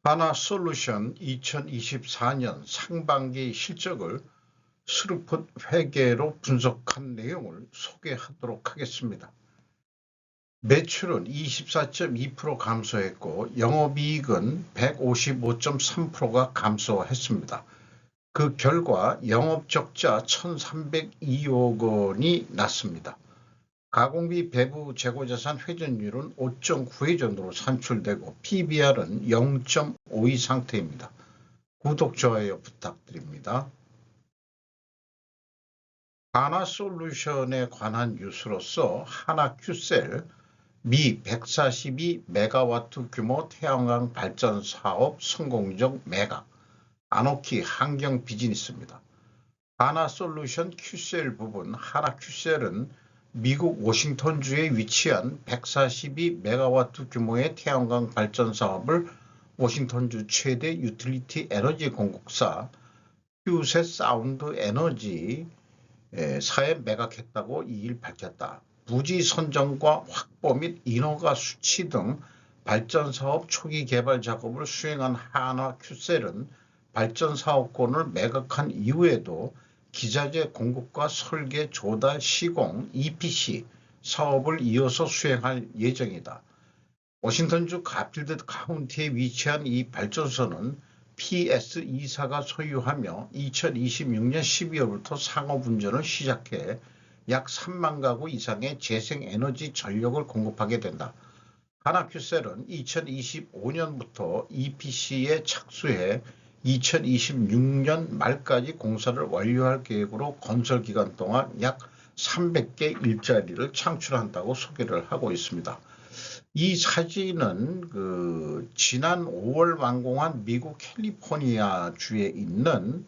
하나솔루션 2024년 상반기 실적을 스루풋 회계로 분석한 내용을 소개하도록 하겠습니다. 매출은 24.2% 감소했고 영업이익은 155.3%가 감소했습니다. 그 결과 영업적자 1,302억 원이 났습니다. 가공비 배부 재고자산 회전율은 5.9회전으로 산출되고 PBR은 0.52 상태입니다. 구독, 좋아요 부탁드립니다. 하나솔루션에 관한 뉴스로서 하나큐셀 미 142메가와트 규모 태양광 발전 사업 성공적 매각, 아노키 환경 비즈니스입니다. 하나솔루션 큐셀 부분 하나큐셀은 미국 워싱턴주에 위치한 142메가와트 규모의 태양광 발전 사업을 워싱턴주 최대 유틸리티 에너지 공급사 퓨셋 사운드 에너지 사에 매각했다고 2일 밝혔다. 부지 선정과 확보 및 인허가 수치 등 발전 사업 초기 개발 작업을 수행한 하나큐셀은 발전 사업권을 매각한 이후에도 기자재 공급과 설계, 조달, 시공, EPC 사업을 이어서 수행할 예정이다. 워싱턴주 가필드 카운티에 위치한 이 발전소는 PS2사가 소유하며 2026년 12월부터 상업운전을 시작해 약 3만 가구 이상의 재생에너지 전력을 공급하게 된다. 하나큐셀은 2025년부터 EPC에 착수해 2026년 말까지 공사를 완료할 계획으로 건설 기간 동안 약 300개 일자리를 창출한다고 소개를 하고 있습니다. 이 사진은 지난 5월 완공한 미국 캘리포니아 주에 있는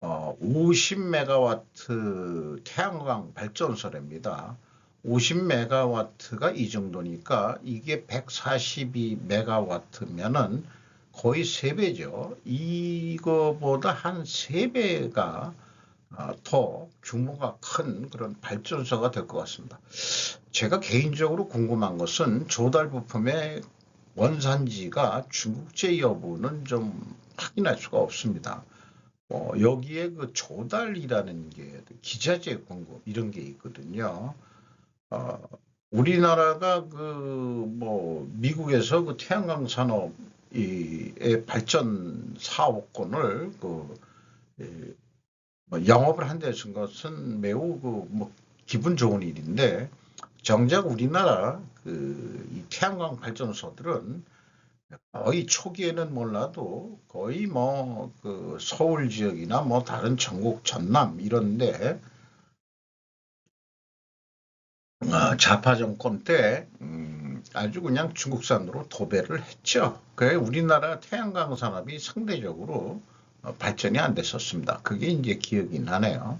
50메가와트 태양광 발전소랍니다. 50메가와트가 이 정도니까 이게 142메가와트면은 거의 3배죠. 이거보다 한 3배가 더 규모가 큰 그런 발전소가 될 것 같습니다. 제가 개인적으로 궁금한 것은 조달 부품의 원산지가 중국제 여부는 좀 확인할 수가 없습니다. 여기에 그 조달이라는 게 기자재 공급 이런 게 있거든요. 우리나라가 미국에서 그 태양광 산업의 발전 사업권을 영업을 한다는 것은 매우 기분 좋은 일인데, 정작 우리나라 이 태양광 발전소들은 거의 초기에는 몰라도 거의 서울 지역이나 다른 전국 전남 이런데 좌파 정권 때 아주 그냥 중국산으로 도배를 했죠. 그래 우리나라 태양광 산업이 상대적으로 발전이 안 됐었습니다. 그게 이제 기억이 나네요.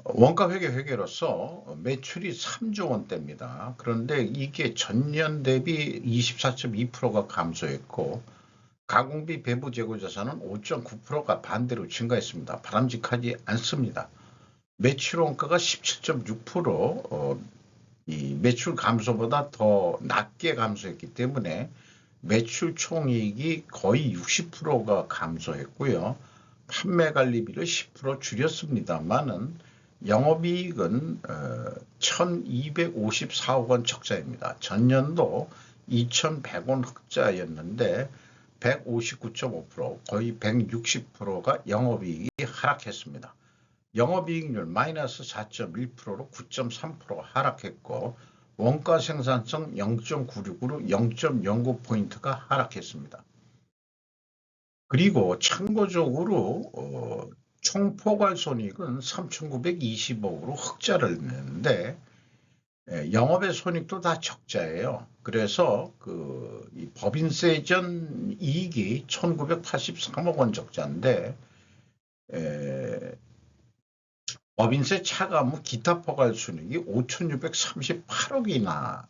원가 회계로서 매출이 3조 원대입니다. 그런데 이게 전년 대비 24.2%가 감소했고 가공비 배부 재고 자산은 5.9%가 반대로 증가했습니다. 바람직하지 않습니다. 매출 원가가 17.6%, 이 매출 감소보다 더 낮게 감소했기 때문에 매출 총이익이 거의 60%가 감소했고요. 판매 관리비를 10% 줄였습니다만은 영업이익은 1,254억 원 적자입니다. 전년도 2,100원 흑자였는데 159.5%, 거의 160%가 영업이익이 하락했습니다. 영업이익률 마이너스 4.1%로 9.3% 하락했고 원가 생산성 0.96으로 0.09포인트가 하락했습니다. 그리고 참고적으로 총포괄손익은 3,920억으로 흑자를 냈는데 영업의 손익도 다 적자예요. 그래서 이 법인세 전 이익이 1,983억 원 적자인데 법인세 차감 기타 포괄손익이 5,638억이나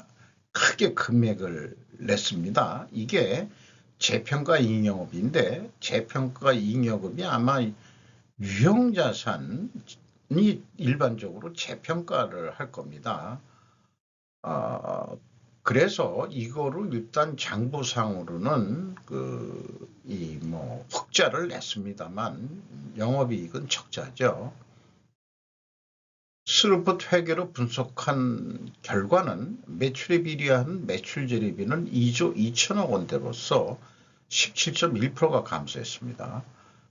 크게 금액을 냈습니다. 이게 재평가 이익영업인데 재평가 이익영업이 아마 유형자산이 일반적으로 재평가를 할 겁니다. 그래서 이거를 일단 장부상으로는 흑자를 냈습니다만 영업이익은 적자죠. 스루풋 회계로 분석한 결과는 매출에 비례한 매출 재료비는 2조 2천억 원대로서 17.1%가 감소했습니다.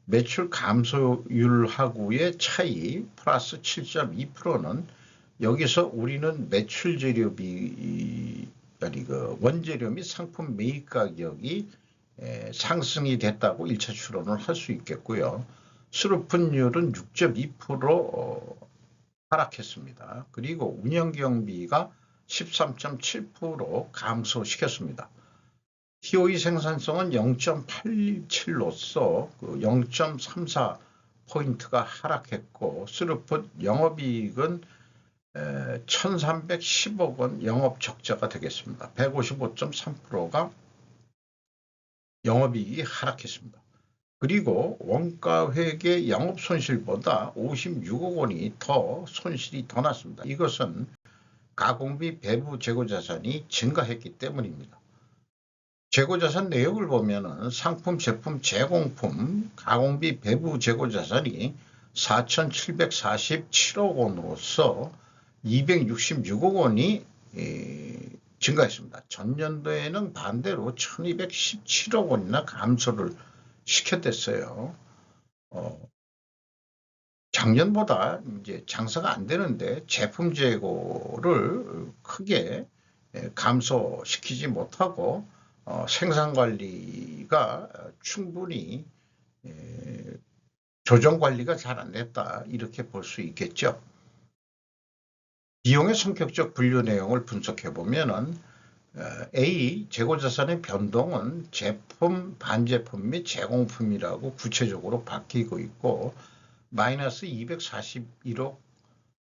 매출 감소율하고의 차이 플러스 7.2%는 여기서 우리는 매출 재료비 원재료 및 상품 매입 가격이 상승이 됐다고 1차 추론을 할 수 있겠고요. 수루풋율은 6.2% 하락했습니다. 그리고 운영경비가 13.7% 감소시켰습니다. TOE 생산성은 0.87로서 0.34포인트가 하락했고 스루풋 영업이익은 1310억 원 영업 적자가 되겠습니다. 155.3%가 영업이익이 하락했습니다. 그리고 원가회계 영업손실보다 56억 원이 더 손실이 더 났습니다. 이것은 가공비 배부 재고자산이 증가했기 때문입니다. 재고자산 내역을 보면 상품, 제품, 제공품, 가공비 배부 재고자산이 4,747억 원으로서 266억 원이 증가했습니다. 전년도에는 반대로 1,217억 원이나 감소를 시켰댔어요. 작년보다 이제 장사가 안 되는데 제품 재고를 크게 감소시키지 못하고 생산 관리가 충분히 조정 관리가 잘 안 됐다 이렇게 볼 수 있겠죠. 비용의 성격적 분류 내용을 분석해 보면은 A 재고자산의 변동은 제품, 반제품 및 제공품이라고 구체적으로 바뀌고 있고 마이너스 241억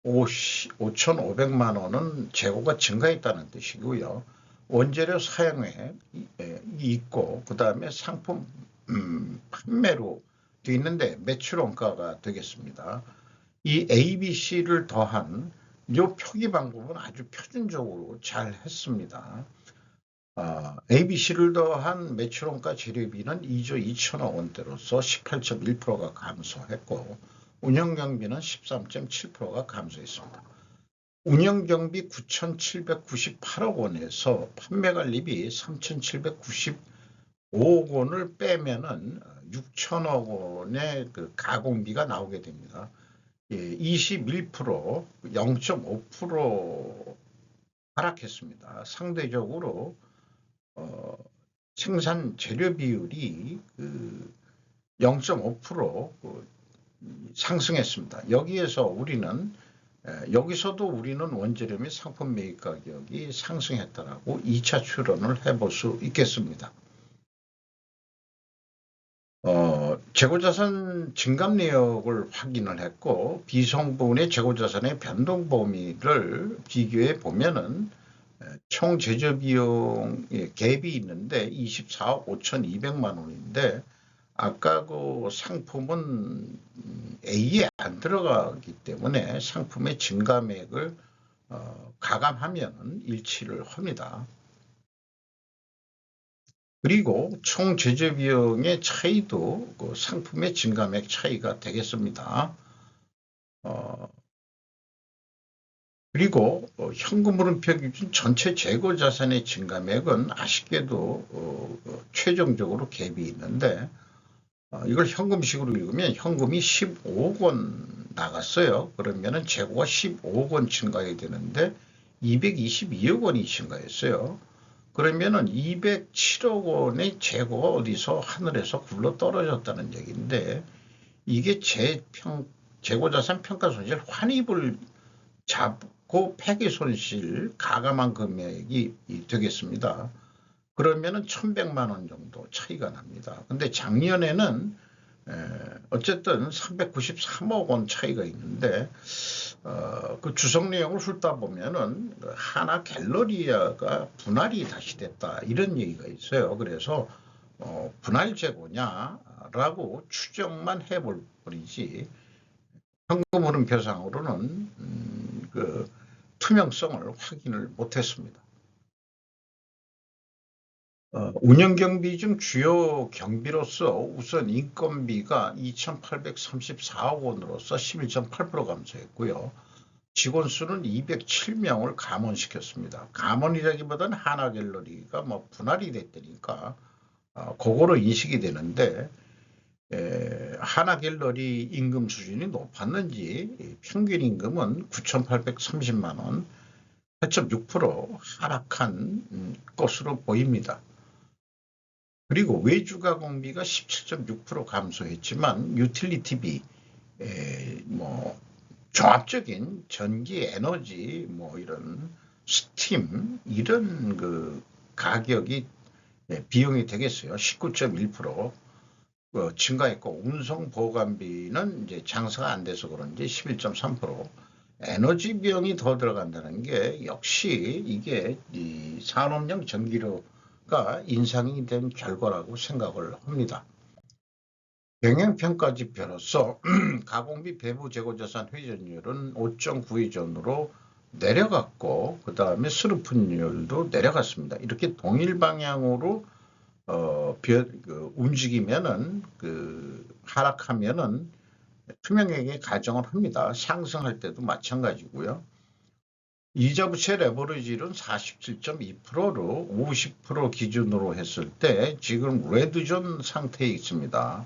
5,500만 원은 재고가 증가했다는 뜻이고요. 원재료 사용액이 있고 그 다음에 상품 판매로 되어 있는데 매출 원가가 되겠습니다. 이 ABC를 더한 이 표기 방법은 아주 표준적으로 잘 했습니다. ABC를 더한 매출원가 재료비는 2조 2천억 원대로서 18.1%가 감소했고 운영경비는 13.7%가 감소했습니다. 운영경비 9,798억 원에서 판매관리비 3,795억 원을 빼면은 6천억 원의 가공비가 나오게 됩니다. 21% 0.5% 하락했습니다. 상대적으로 생산 재료 비율이 0.5% 상승했습니다. 여기서도 우리는 원재료 및 상품 매입 가격이 상승했다라고 2차 추론을 해볼 수 있겠습니다. 재고자산 증감 내역을 확인을 했고 비성분의 재고자산의 변동 범위를 비교해 보면은 총 제조 비용 갭이 있는데 24억 5,200만 원인데 아까 그 상품은 A에 안 들어가기 때문에 상품의 증감액을 가감하면 일치를 합니다. 그리고 총 제조 비용의 차이도 그 상품의 증감액 차이가 되겠습니다. 그리고 현금 물음표 기준 전체 재고 자산의 증감액은 아쉽게도 최종적으로 갭이 있는데 이걸 현금식으로 읽으면 현금이 15억 원 나갔어요. 그러면은 재고가 15억 원 증가해야 되는데 222억 원이 증가했어요. 그러면은 207억 원의 재고가 어디서 하늘에서 굴러 떨어졌다는 얘기인데 이게 재고자산 평가손실 환입을 잡고 폐기손실 가감한 금액이 되겠습니다. 그러면은 1,100만 원 정도 차이가 납니다. 근데 작년에는 어쨌든 393억 원 차이가 있는데 그 주석 내용을 훑다 보면은 하나 갤러리아가 분할이 다시 됐다 이런 얘기가 있어요. 그래서 분할 재고냐라고 추정만 해볼 뿐이지 현금 흐름표상으로는 그 투명성을 확인을 못했습니다. 운영 경비 중 주요 경비로서 우선 인건비가 2,834억 원으로서 11.8% 감소했고요. 직원 수는 207명을 감원시켰습니다. 감원이라기보다는 하나갤러리가 뭐 분할이 됐다니까 그거로 인식이 되는데 하나갤러리 임금 수준이 높았는지 평균 임금은 9,830만 원, 8.6% 하락한 것으로 보입니다. 그리고 외주 가공비가 17.6% 감소했지만 유틸리티비, 뭐 종합적인 전기, 에너지, 뭐 이런 스팀 이런 그 가격이 비용이 되겠어요. 19.1% 증가했고 운송 보관비는 이제 장사가 안 돼서 그런지 11.3%. 에너지 비용이 더 들어간다는 게 역시 이게 이 산업용 전기료가 인상이 된 결과라고 생각을 합니다. 영향평가지표로서 가공비 배부 재고자산 회전율은 5.9회전으로 내려갔고 그 다음에 수르푼율도 내려갔습니다. 이렇게 동일 방향으로 움직이면은 하락하면은 투명하게 가정을 합니다. 상승할 때도 마찬가지고요. 이자부채 레버리지는 47.2%로 50% 기준으로 했을 때 지금 레드존 상태에 있습니다.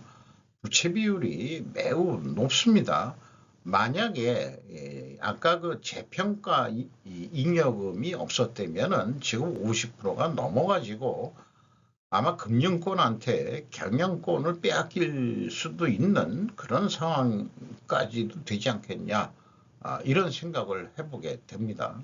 부채 비율이 매우 높습니다. 만약에 아까 그 재평가 잉여금이 없었다면은 지금 50%가 넘어가지고 아마 금융권한테 경영권을 빼앗길 수도 있는 그런 상황까지도 되지 않겠냐 이런 생각을 해보게 됩니다.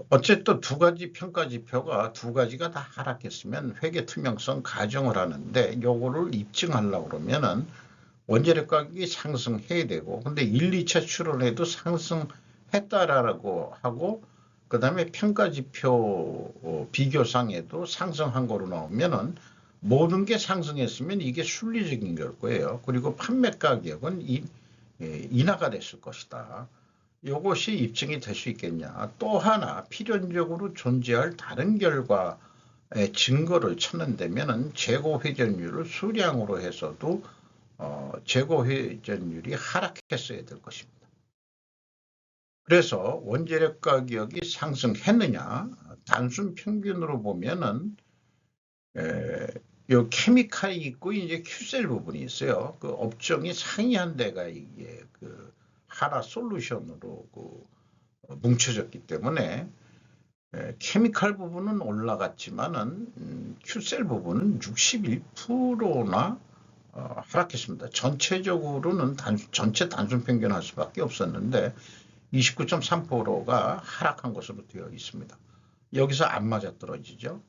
어쨌든 두 가지 평가지표가 두 가지가 다 하락했으면 회계 투명성 가정을 하는데 요거를 입증하려고 그러면은 원재료 가격이 상승해야 되고 근데 1, 2차 출원에도 상승했다라고 하고 그 다음에 평가지표 비교상에도 상승한 거로 나오면은 모든 게 상승했으면 이게 순리적인 걸 거예요. 그리고 판매 가격은 인하가 됐을 것이다. 이것이 입증이 될 수 있겠냐. 또 하나 필연적으로 존재할 다른 결과의 증거를 찾는다면 재고 회전율을 수량으로 해서도 재고 회전율이 하락했어야 될 것입니다. 그래서 원재료 가격이 상승했느냐 단순 평균으로 보면은 요 케미칼이 있고 이제 큐셀 부분이 있어요. 그 업종이 상이한 데가 이게 그 하나 솔루션으로 뭉쳐졌기 때문에 케미칼 부분은 올라갔지만은 큐셀 부분은 61%나 하락했습니다. 전체적으로는 전체 단순 평균할 수밖에 없었는데 29.3%가 하락한 것으로 되어 있습니다. 여기서 안 맞아떨어지죠.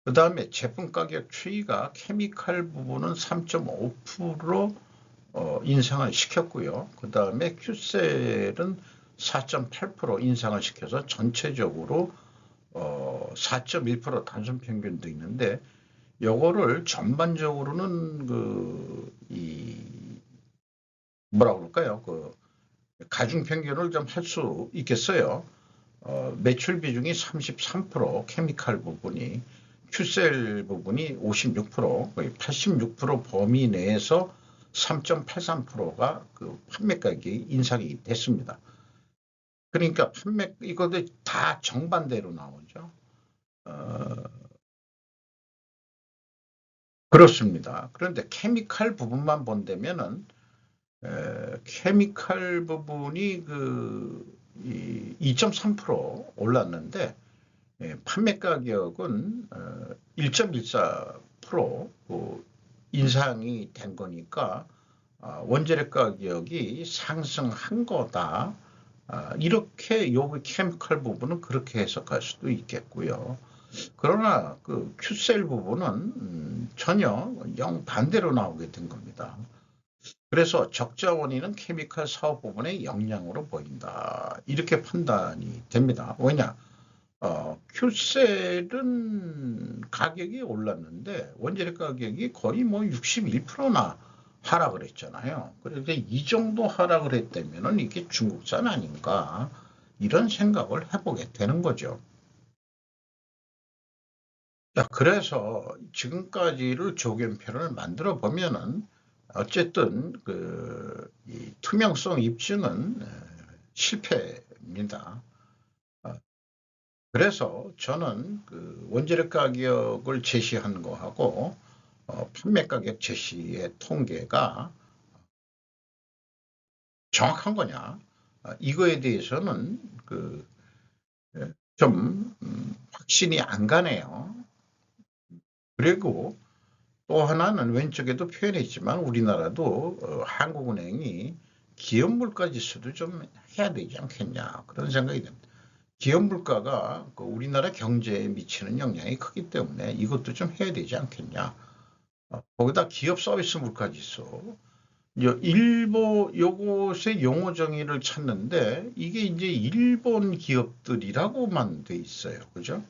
그 다음에 제품 가격 추이가 케미칼 부분은 3.5% 인상을 시켰고요. 그 다음에 큐셀은 4.8% 인상을 시켜서 전체적으로 4.1% 단순 평균도 있는데 요거를 전반적으로는 뭐라고 그럴까요? 가중 평균을 좀 할 수 있겠어요. 매출 비중이 33%, 케미칼 부분이, 큐셀 부분이 56%, 거의 86% 범위 내에서 3.83%가 그 판매 가격이 인상이 됐습니다. 그러니까 이것도 다 정반대로 나오죠. 그렇습니다. 그런데 케미칼 부분만 본다면은 케미칼 부분이 2.3% 올랐는데 판매 가격은 1.14% 인상이 된 거니까 원재료 가격이 상승한 거다. 이렇게 요 케미칼 부분은 그렇게 해석할 수도 있겠고요. 그러나 그 큐셀 부분은 전혀 반대로 나오게 된 겁니다. 그래서 적자 원인은 케미칼 사업 부분의 영향으로 보인다. 이렇게 판단이 됩니다. 왜냐? 큐셀은 가격이 올랐는데 원재료 가격이 거의 뭐 61%나 하락을 했잖아요. 그런데 이 정도 하락을 했다면 이게 중국산 아닌가 이런 생각을 해보게 되는 거죠. 자, 그래서 지금까지를 조견표를 만들어 보면은 어쨌든 이 투명성 입증은 실패입니다. 그래서 저는 원재료 가격을 제시한 거하고 판매 가격 제시의 통계가 정확한 거냐? 이거에 대해서는 좀 확신이 안 가네요. 그리고 또 하나는 왼쪽에도 표현했지만 우리나라도 한국은행이 기업 물가 지수도 좀 해야 되지 않겠냐 그런 생각이 듭니다. 기업 물가가 우리나라 경제에 미치는 영향이 크기 때문에 이것도 좀 해야 되지 않겠냐. 거기다 기업 서비스 물가 지수. 요것의 용어 정의를 찾는데 이게 이제 일본 기업들이라고만 돼 있어요. 그죠?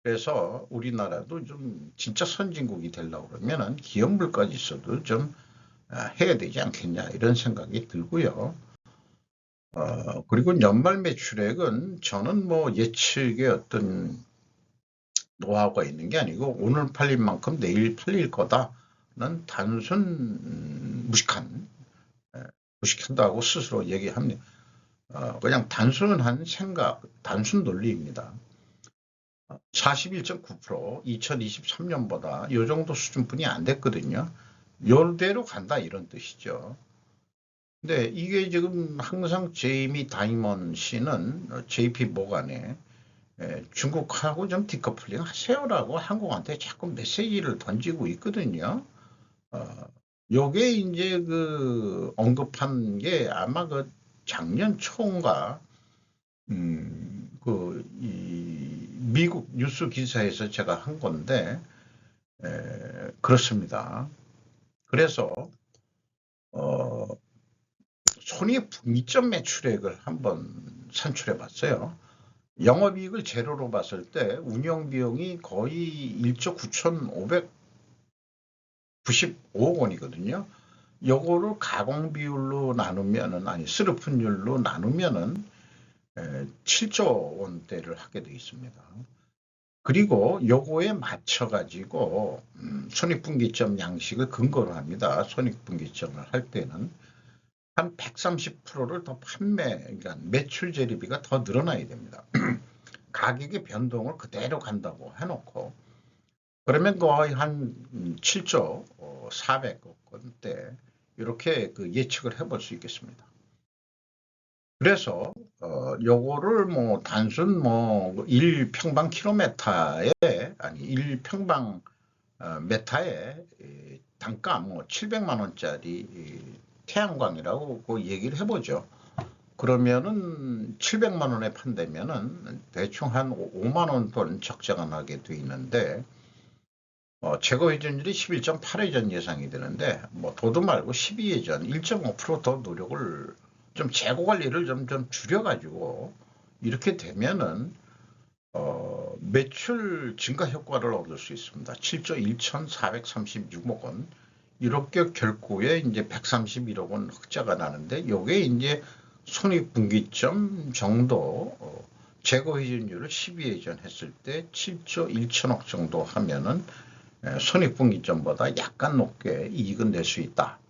그래서 우리나라도 좀 진짜 선진국이 되려고 그러면은 기업 물가 지수도 좀 해야 되지 않겠냐 이런 생각이 들고요. 그리고 연말 매출액은 저는 뭐 예측의 어떤 노하우가 있는 게 아니고 오늘 팔린 만큼 내일 팔릴 거다는 단순 무식한다고 스스로 얘기합니다. 그냥 단순한 생각, 단순 논리입니다. 41.9% 2023년보다 이 정도 수준뿐이 안 됐거든요. 요대로 간다 이런 뜻이죠. 근데 이게 지금 항상 제이미 다이먼 씨는 JP 모간에 중국하고 좀 디커플링 하세요라고 한국한테 자꾸 메시지를 던지고 있거든요. 요게 이제 언급한 게 아마 작년 초인가 이 미국 뉴스 기사에서 제가 한 건데 그렇습니다. 그래서 어, 손익분기점 매출액을 한번 산출해 봤어요. 영업이익을 제로로 봤을 때 운영비용이 거의 1조 9,595억 원이거든요. 요거를 가공비율로 나누면은 아니 스르픈율로 나누면은 7조 원대를 하게 되어 있습니다. 그리고 요거에 맞춰 가지고 손익분기점 양식을 근거로 합니다. 손익분기점을 할 때는 한 130%를 더 그러니까 매출 재료비가 더 늘어나야 됩니다. 가격의 변동을 그대로 간다고 해놓고 그러면 거의 한 7조 400억 원대 이렇게 예측을 해볼 수 있겠습니다. 그래서 요거를 뭐 단순 뭐 1평방킬로미터에 아니 1평방 메타에 단가 뭐 700만 원짜리 태양광이라고 얘기를 해보죠. 그러면은 700만 원에 판다면은 대충 한 5만 원 돈 적자가 나게 돼 있는데 재고 회전율이 11.8회전 예상이 되는데 뭐 도도 말고 12회전 1.5%더 노력을 좀 재고 관리를 좀 줄여가지고 이렇게 되면은 매출 증가 효과를 얻을 수 있습니다. 7조 1,436억 원 이렇게 결국에 이제 131억 원 흑자가 나는데 요게 이제 손익분기점 정도 재고 회전율을 12회전 했을 때 7조 1천억 정도 하면은 손익분기점보다 약간 높게 이익은 낼 수 있다.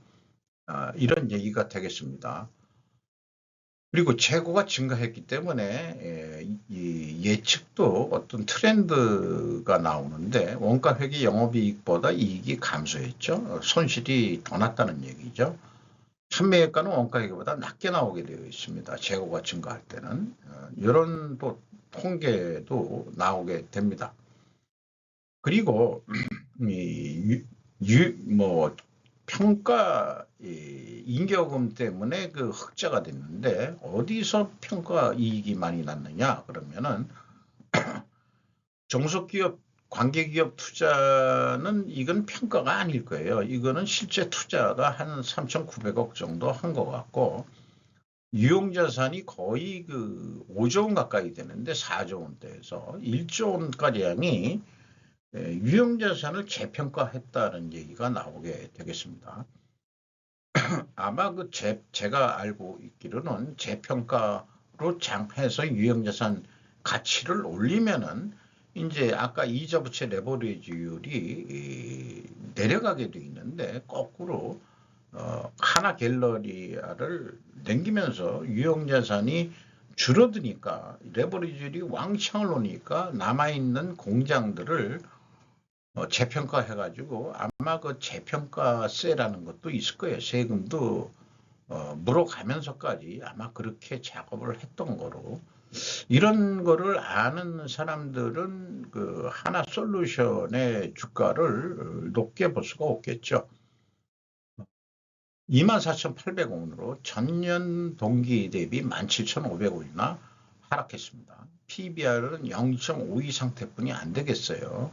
이런 얘기가 되겠습니다. 그리고 재고가 증가했기 때문에 이 예측도 어떤 트렌드가 나오는데 원가 회계 영업이익보다 이익이 감소했죠. 손실이 더 났다는 얘기죠. 판매액가는 원가 회계보다 낮게 나오게 되어 있습니다. 재고가 증가할 때는 이런 또 통계도 나오게 됩니다. 그리고 뭐 평가 인계요금 때문에 흑자가 됐는데 어디서 평가 이익이 많이 났느냐 그러면은 종속기업 관계기업 투자는 이건 평가가 아닐 거예요. 이거는 실제 투자가 한 3,900억 정도 한 것 같고 유용자산이 거의 5조 원 가까이 되는데 4조 원대에서 1조 원가량이 유형자산을 재평가했다는 얘기가 나오게 되겠습니다. 아마 제가 알고 있기로는 재평가로 장해서 유형자산 가치를 올리면은 이제 아까 이자 부채 레버리지율이 내려가게 돼 있는데 거꾸로 하나 갤러리아를 넘기면서 유형자산이 줄어드니까 레버리지율이 왕창을 오니까 남아있는 공장들을 재평가해가지고 아마 그 재평가세라는 것도 있을 거예요. 세금도 물어가면서까지 아마 그렇게 작업을 했던 거로 이런 거를 아는 사람들은 그 하나솔루션의 주가를 높게 볼 수가 없겠죠. 24,800원으로 전년 동기 대비 17,500원이나 하락했습니다. PBR은 0.52 상태뿐이 안 되겠어요.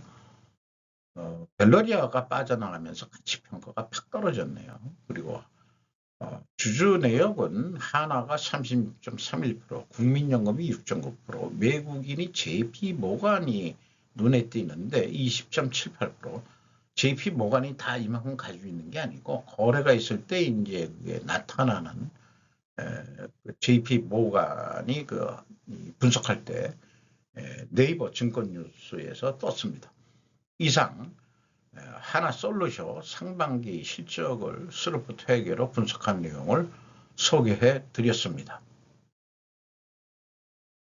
갤러리아가 빠져나가면서 가치 평가가 팍 떨어졌네요. 그리고 주주 내역은 하나가 36.31%, 국민연금이 6.9%, 외국인이 JP 모간이 눈에 띄는데 20.78%, JP 모간이 다 이만큼 가지고 있는 게 아니고 거래가 있을 때 이제 그게 나타나는 JP 모간이 그 분석할 때 네이버 증권 뉴스에서 떴습니다. 이상 하나솔루션 상반기 실적을 스로프 회계로 분석한 내용을 소개해 드렸습니다.